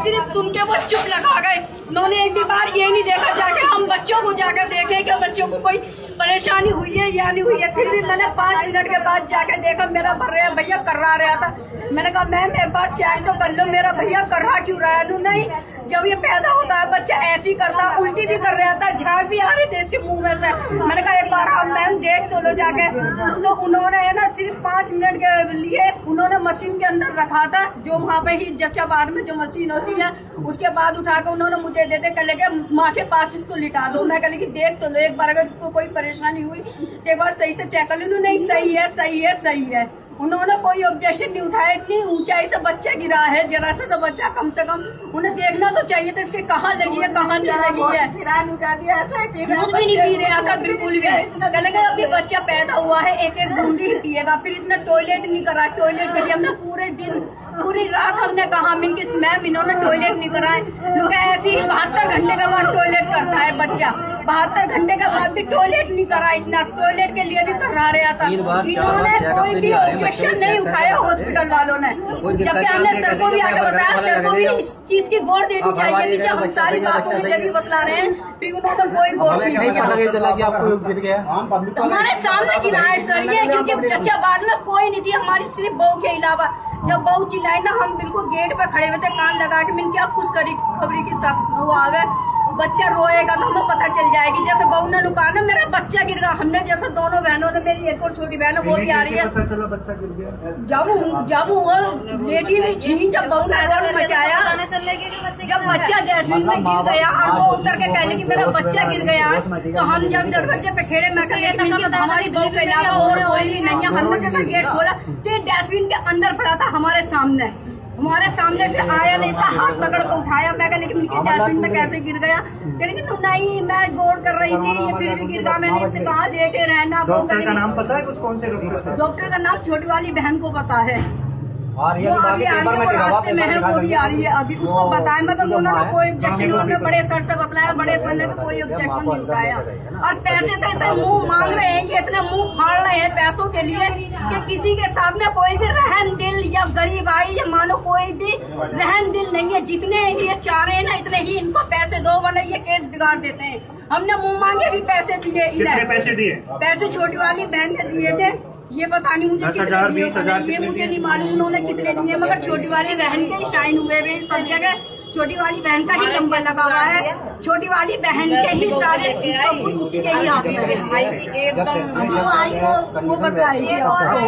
सिर्फ सुन के वो चुप लगा गए। उन्होंने एक भी बार ये नहीं देखा जाके हम बच्चों को जाकर देखे कि बच्चों को कोई परेशानी हुई है या नहीं हुई है। फिर भी मैंने 5 मिनट के बाद जाकर देखा, मेरा भैया कर्रा रहा था। मैंने कहा मैम एक बार चेक तो कर लो, मेरा भैया कर्रा क्यों रहा है? नहीं, जब ये पैदा होता है बच्चा ऐसे ही करता, उल्टी भी कर रहा था, झाग भी आ रहे थे इसके मुंह में से। मैंने कहा एक बार आप मैम देख तो लो जाके। तो उन्होंने है ना सिर्फ 5 मिनट के लिए उन्होंने मशीन के अंदर रखा था, जो वहाँ पे ही जच्चाबाद में जो मशीन होती है, उसके बाद उठा कर उन्होंने मुझे दे कह के माँ के पास इसको लिटा दो। मैं कह कि देख तो लो एक बार, अगर इसको कोई परेशानी हुई तो एक बार सही से चेक कर लो। नहीं सही है सही है सही है। उन्होंने कोई ऑब्जेक्शन नहीं उठाया। इतनी ऊंचाई से बच्चा गिरा है, जरा सा तो बच्चा कम से कम उन्हें देखना तो चाहिए था इसके कहाँ लगी है कहाँ नहीं लगी है। उठा दिया, ऐसा दूध भी नहीं पी रहा था बिल्कुल भी। कहने लगा अभी बच्चा पैदा हुआ है, एक बूंदी ही पिएगा। फिर इसने टॉयलेट नहीं करा, टॉयलेट के लिए हमने पूरे दिन पूरी रात हमने कहा मैम इन्होंने टॉयलेट नहीं कराए। लोग ऐसे ही 72 घंटे के बाद टॉयलेट करता है बच्चा, 72 घंटे के बाद भी टॉयलेट नहीं करा इसने, टॉयलेट के लिए भी करा रहा था। इन्होंने कोई भी ऑब्जेक्शन नहीं उठाया हॉस्पिटल वालों ने, जबकि हमने सर को भी आगे बताया, सर को भी इस चीज की गौर देनी चाहिए थी। जब हम सारी बातों में जब बतला रहे हैं फिर उन्होंने कोई गौर नहीं दिया। हमारे सामने गिरा है सर ये, क्योंकि जच्चाबाद में कोई नहीं थी हमारी, सिर्फ बहू के अलावा। जब बहू चिल्लाई ना, हम बिल्कुल गेट पे खड़े हुए थे कान लगा के। मैंने क्या खुश करी खबरी की सब वो आवे, बच्चा रोएगा तो हमें पता चल जाएगी। जैसे बहू ने लुका ना मेरा बच्चा गिर गया, हमने जैसे दोनों बहनों ने, मेरी एक और छोटी बहन है वो भी आ रही है, जब वो लेडी भी थी, जब बहू ने आवाज मचाया, जब बच्चा जैस्मिन में गिर गया और वो उतर के कह कि मेरा बच्चा गिर गया, तो हम जब दरवाजे पे खेड़े में हमारी बहू के अलावा और कोई भी नहीं है। हमने जैसा गेट खोला तो डस्टबिन के अंदर पड़ा था हमारे सामने। फिर आया ने इसका हाथ पकड़ के उठाया। मैं कहा लेकिन उनकी डस्टबिन में कैसे गिर गया? लेकिन नहीं मैं गौर कर रही थी, ये फिर भी गिर गया। मैंने इससे कहा लेटे रहना। डॉक्टर का नाम पता है कुछ? कौन से डॉक्टर का नाम छोटी वाली बहन को पता है, वो अभी आ रही है, वो रास्ते में है, वो भी आ रही है अभी। उसको बताया मतलब उन्होंने कोई ऑब्जेक्शन, उन्होंने बड़े सर से बतलाया, बड़े सर ने कोई ऑब्जेक्शन नहीं उठाया। और पैसे तो इतने मुंह मांग रहे हैं, ये इतने मुंह फाड़ रहे हैं पैसों के लिए कि किसी के साथ में कोई भी रहन दिल या गरीब आई या मानो कोई भी रहन दिल नहीं है। जितने ये चाह रहे हैं ना इतने ही इनको पैसे दो, वरना ये केस बिगाड़ देते हैं। हमने मुंह मांगे भी पैसे दिए, इधर पैसे छोटी वाली बहन ने दिए थे। ये पता नहीं मुझे कितने दिए, ये मुझे नहीं मालूम उन्होंने कितने दिए, मगर छोटी वाली बहन के शाइन हुए हुए सब जगह छोटी वाली बहन का ही नंबर लगा हुआ है। छोटी वाली बहन के ही सारे सबूत उसी के ही हाथ में है। वो बताएगी आपको।